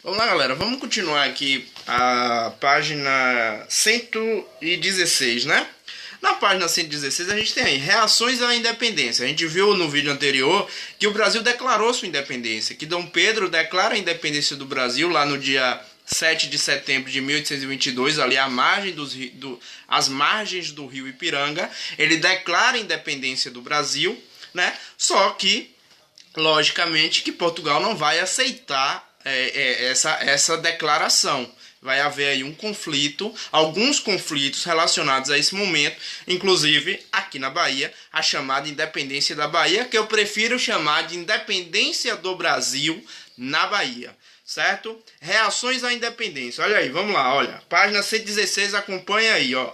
Vamos lá, galera. Vamos continuar aqui a página 116, né? Na página 116 a gente tem aí reações à independência. A gente viu no vídeo anterior que o Brasil declarou sua independência, que Dom Pedro declara a independência do Brasil lá no dia 7 de setembro de 1822, ali à margem às margens do rio Ipiranga. Ele declara a independência do Brasil, né? Só que, logicamente, que Portugal não vai aceitar essa declaração. Vai haver aí um conflito, alguns conflitos relacionados a esse momento, inclusive aqui na Bahia, a chamada independência da Bahia, que eu prefiro chamar de independência do Brasil na Bahia, certo? Reações à independência. Olha aí, vamos lá, olha. Página 116, acompanha aí, ó.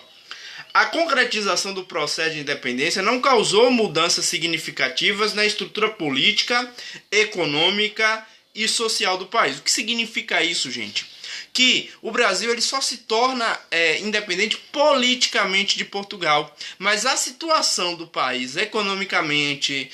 A concretização do processo de independência não causou mudanças significativas na estrutura política, econômica e social do país. O que significa isso, gente? Que o Brasil ele só se torna independente politicamente de Portugal, mas a situação do país economicamente,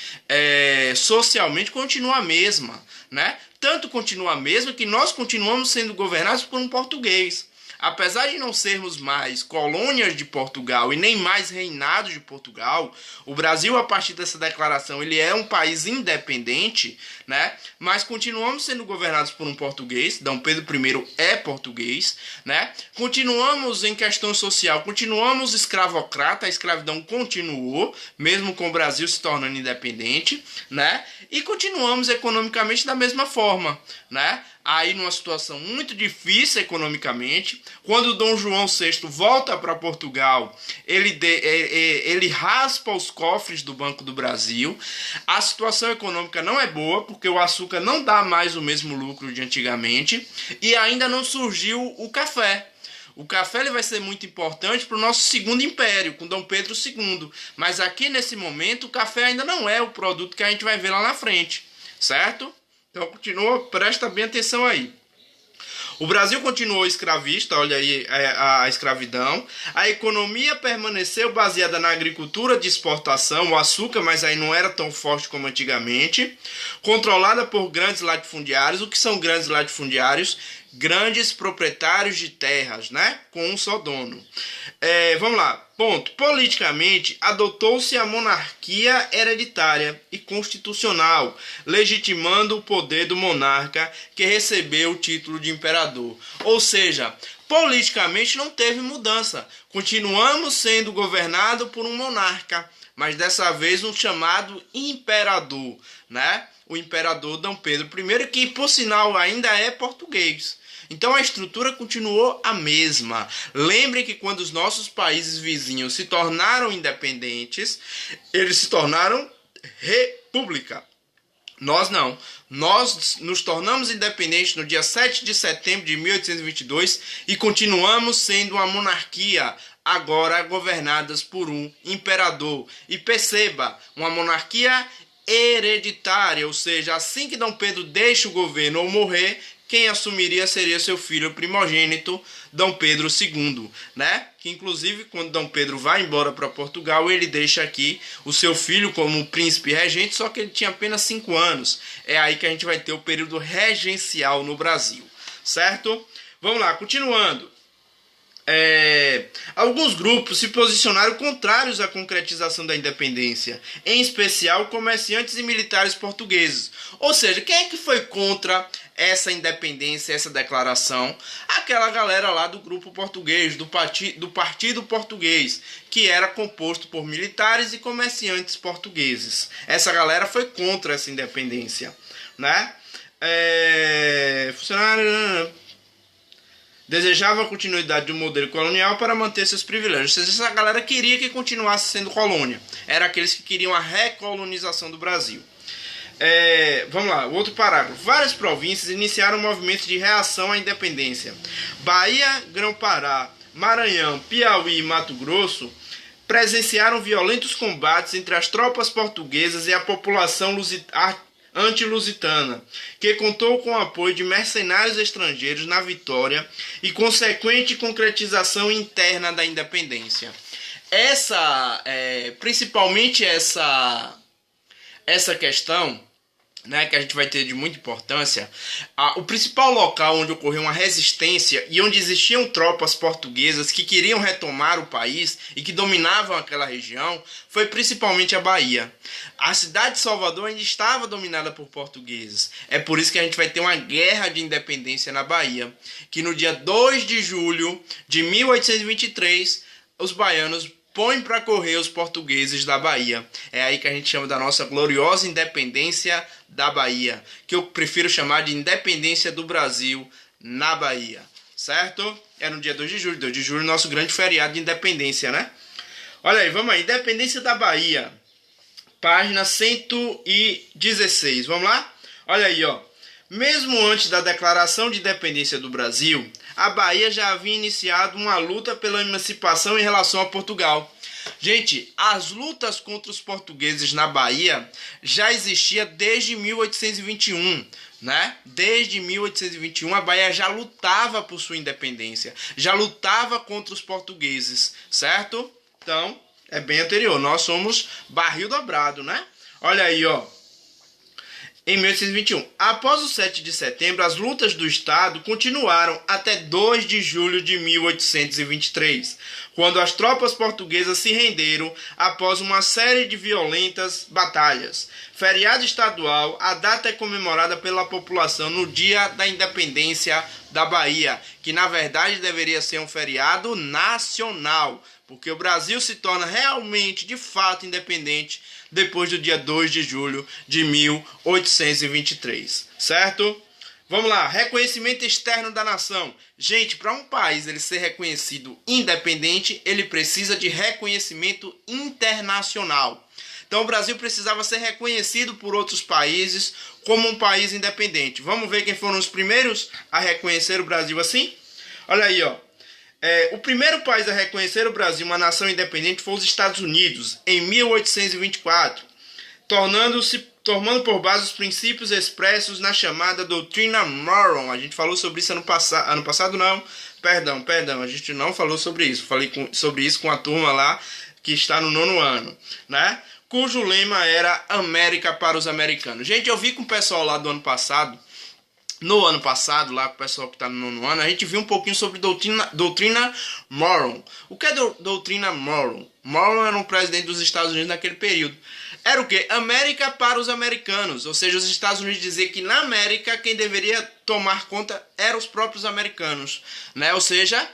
socialmente continua a mesma, né? Tanto continua a mesma que nós continuamos sendo governados por um português. Apesar de não sermos mais colônias de Portugal e nem mais reinados de Portugal, o Brasil, a partir dessa declaração, ele é um país independente, né? Mas continuamos sendo governados por um português. Dom Pedro I é português, né? Continuamos em questão social, continuamos escravocrata, a escravidão continuou, mesmo com o Brasil se tornando independente, né? E continuamos economicamente da mesma forma, né? Aí numa situação muito difícil economicamente, quando Dom João VI volta para Portugal, ele raspa os cofres do Banco do Brasil. A situação econômica não é boa, porque o açúcar não dá mais o mesmo lucro de antigamente, e ainda não surgiu o café. O café ele vai ser muito importante para o nosso segundo império, com Dom Pedro II. Mas aqui nesse momento o café ainda não é o produto que a gente vai ver lá na frente, certo? Então continua, presta bem atenção aí. O Brasil continuou escravista, olha aí a escravidão. A economia permaneceu baseada na agricultura de exportação, o açúcar, mas aí não era tão forte como antigamente. Controlada por grandes latifundiários. O que são grandes latifundiários? Grandes proprietários de terras, né? Com um só dono. Vamos lá. Ponto. Politicamente, adotou-se a monarquia hereditária e constitucional, legitimando o poder do monarca que recebeu o título de imperador. Ou seja, politicamente não teve mudança. Continuamos sendo governados por um monarca, mas dessa vez um chamado imperador, né? O imperador Dom Pedro I, que por sinal ainda é português. Então a estrutura continuou a mesma. Lembrem que quando os nossos países vizinhos se tornaram independentes, eles se tornaram república. Nós não. Nós nos tornamos independentes no dia 7 de setembro de 1822 e continuamos sendo uma monarquia, agora governadas por um imperador. E perceba, uma monarquia hereditária, ou seja, assim que Dom Pedro deixa o governo ou morrer, quem assumiria seria seu filho primogênito, Dom Pedro II, né? Que inclusive quando Dom Pedro vai embora para Portugal, ele deixa aqui o seu filho como príncipe regente, só que ele tinha apenas 5 anos. É aí que a gente vai ter o período regencial no Brasil, certo? Vamos lá, continuando. Alguns grupos se posicionaram contrários à concretização da independência, em especial comerciantes e militares portugueses. Ou seja, quem é que foi contra essa independência, essa declaração? Aquela galera lá do grupo português, do Partido Português, que era composto por militares e comerciantes portugueses. Essa galera foi contra essa independência, né? Desejava a continuidade do modelo colonial para manter seus privilégios. Ou seja, essa galera queria que continuasse sendo colônia. Era aqueles que queriam a recolonização do Brasil. Vamos lá, outro parágrafo. Várias províncias iniciaram movimentos de reação à independência. Bahia, Grão-Pará, Maranhão, Piauí e Mato Grosso presenciaram violentos combates entre as tropas portuguesas e a população anti-lusitana, que contou com o apoio de mercenários estrangeiros na vitória e consequente concretização interna da independência. Principalmente essa questão né, que a gente vai ter de muita importância, o principal local onde ocorreu uma resistência e onde existiam tropas portuguesas que queriam retomar o país e que dominavam aquela região foi principalmente a Bahia. A cidade de Salvador ainda estava dominada por portugueses. É por isso que a gente vai ter uma guerra de independência na Bahia, que no dia 2 de julho de 1823, os baianos põe para correr os portugueses da Bahia. É aí que a gente chama da nossa gloriosa independência da Bahia, que eu prefiro chamar de independência do Brasil na Bahia, certo? É no dia 2 de julho, nosso grande feriado de independência, né? Olha aí, vamos aí, independência da Bahia, página 116, vamos lá? Olha aí, ó. Mesmo antes da declaração de independência do Brasil, a Bahia já havia iniciado uma luta pela emancipação em relação a Portugal. Gente, as lutas contra os portugueses na Bahia já existia desde 1821, né? Desde 1821 a Bahia já lutava por sua independência, já lutava contra os portugueses, certo? Então, é bem anterior, nós somos barril dobrado, né? Olha aí, ó. Em 1821, após o 7 de setembro, as lutas do Estado continuaram até 2 de julho de 1823, quando as tropas portuguesas se renderam após uma série de violentas batalhas. Feriado estadual, a data é comemorada pela população no Dia da Independência da Bahia, que na verdade deveria ser um feriado nacional, porque o Brasil se torna realmente, de fato, independente depois do dia 2 de julho de 1823, certo? Vamos lá, reconhecimento externo da nação. Gente, para um país ele ser reconhecido independente, ele precisa de reconhecimento internacional. Então o Brasil precisava ser reconhecido por outros países como um país independente. Vamos ver quem foram os primeiros a reconhecer o Brasil assim? Olha aí, ó. O primeiro país a reconhecer o Brasil uma nação independente foi os Estados Unidos, em 1824, tomando por base os princípios expressos na chamada Doutrina Monroe. A gente falou sobre isso ano passado não, perdão, a gente não falou sobre isso, falei sobre isso com a turma lá que está no 9º ano, né? Cujo lema era América para os americanos. Gente, eu vi com o pessoal lá do ano passado, lá com o pessoal que está no 9º ano, a gente viu um pouquinho sobre doutrina Monroe. O que é doutrina Monroe? Monroe era um presidente dos Estados Unidos naquele período. Era o quê? América para os americanos. Ou seja, os Estados Unidos diziam que na América quem deveria tomar conta eram os próprios americanos, né? Ou seja,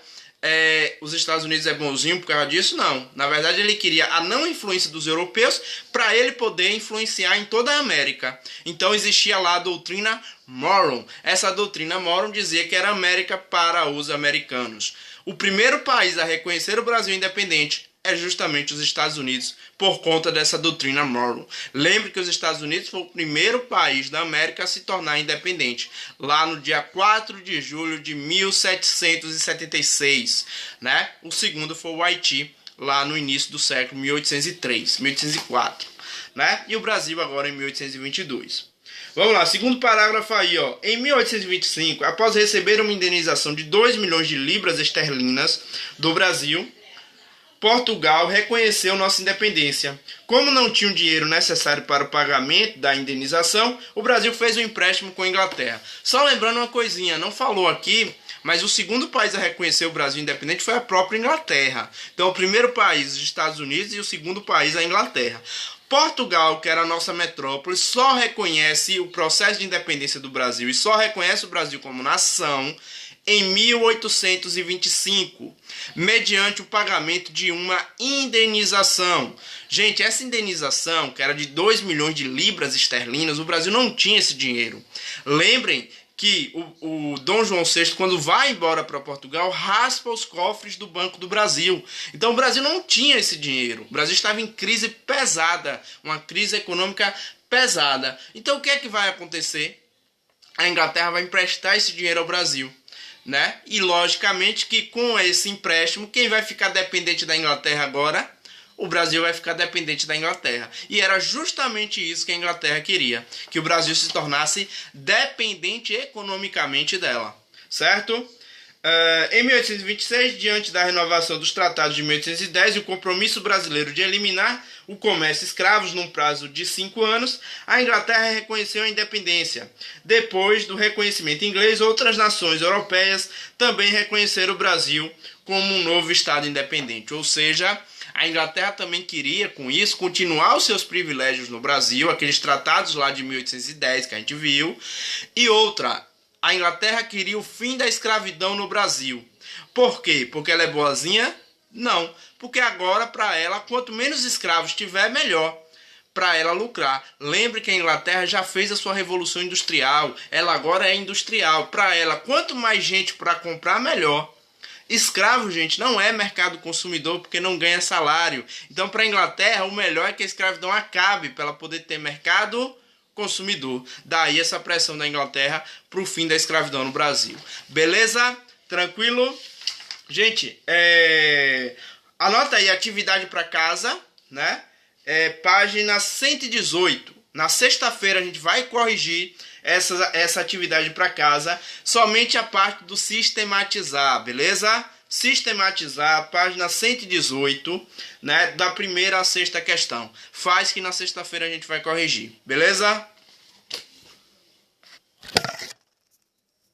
os Estados Unidos é bonzinho por causa disso? Não. Na verdade, ele queria a não influência dos europeus para ele poder influenciar em toda a América. Então, existia lá a doutrina Monroe. Essa doutrina Monroe dizia que era América para os americanos. O primeiro país a reconhecer o Brasil independente é justamente os Estados Unidos, por conta dessa doutrina Monroe. Lembre que os Estados Unidos foi o primeiro país da América a se tornar independente, lá no dia 4 de julho de 1776, né? O segundo foi o Haiti, lá no início do século 1804, né? E o Brasil agora em 1822. Vamos lá, segundo parágrafo aí, ó. Em 1825, após receber uma indenização de 2 milhões de libras esterlinas do Brasil, Portugal reconheceu nossa independência. Como não tinha o dinheiro necessário para o pagamento da indenização, o Brasil fez um empréstimo com a Inglaterra. Só lembrando uma coisinha, não falou aqui, mas o segundo país a reconhecer o Brasil independente foi a própria Inglaterra. Então o primeiro país, os Estados Unidos, e o segundo país, a Inglaterra. Portugal, que era a nossa metrópole, só reconhece o processo de independência do Brasil e só reconhece o Brasil como nação em 1825, mediante o pagamento de uma indenização. Gente, essa indenização, que era de 2 milhões de libras esterlinas, o Brasil não tinha esse dinheiro. Lembrem que o Dom João VI, quando vai embora para Portugal, raspa os cofres do Banco do Brasil. Então o Brasil não tinha esse dinheiro. O Brasil estava em crise pesada, uma crise econômica pesada. Então o que é que vai acontecer? A Inglaterra vai emprestar esse dinheiro ao Brasil, né? E logicamente que com esse empréstimo, quem vai ficar dependente da Inglaterra agora? O Brasil vai ficar dependente da Inglaterra. E era justamente isso que a Inglaterra queria, que o Brasil se tornasse dependente economicamente dela, certo? Em 1826, diante da renovação dos tratados de 1810 e o compromisso brasileiro de eliminar o comércio de escravos num prazo de 5 anos, a Inglaterra reconheceu a independência. Depois do reconhecimento inglês, outras nações europeias também reconheceram o Brasil como um novo Estado independente. Ou seja, a Inglaterra também queria, com isso, continuar os seus privilégios no Brasil, aqueles tratados lá de 1810 que a gente viu. E outra, a Inglaterra queria o fim da escravidão no Brasil. Por quê? Porque ela é boazinha? Não. Porque agora, para ela, quanto menos escravos tiver, melhor para ela lucrar. Lembre que a Inglaterra já fez a sua revolução industrial. Ela agora é industrial. Para ela, quanto mais gente para comprar, melhor. Escravo, gente, não é mercado consumidor porque não ganha salário. Então, para a Inglaterra, o melhor é que a escravidão acabe para ela poder ter mercado consumidor. Daí essa pressão da Inglaterra para o fim da escravidão no Brasil. Beleza? Tranquilo? Gente, anota aí atividade para casa, né? Página 118. Na sexta-feira a gente vai corrigir essa atividade para casa, somente a parte do sistematizar, beleza? Sistematizar, página 118, né? Da primeira à sexta questão. Faz que na sexta-feira a gente vai corrigir, beleza?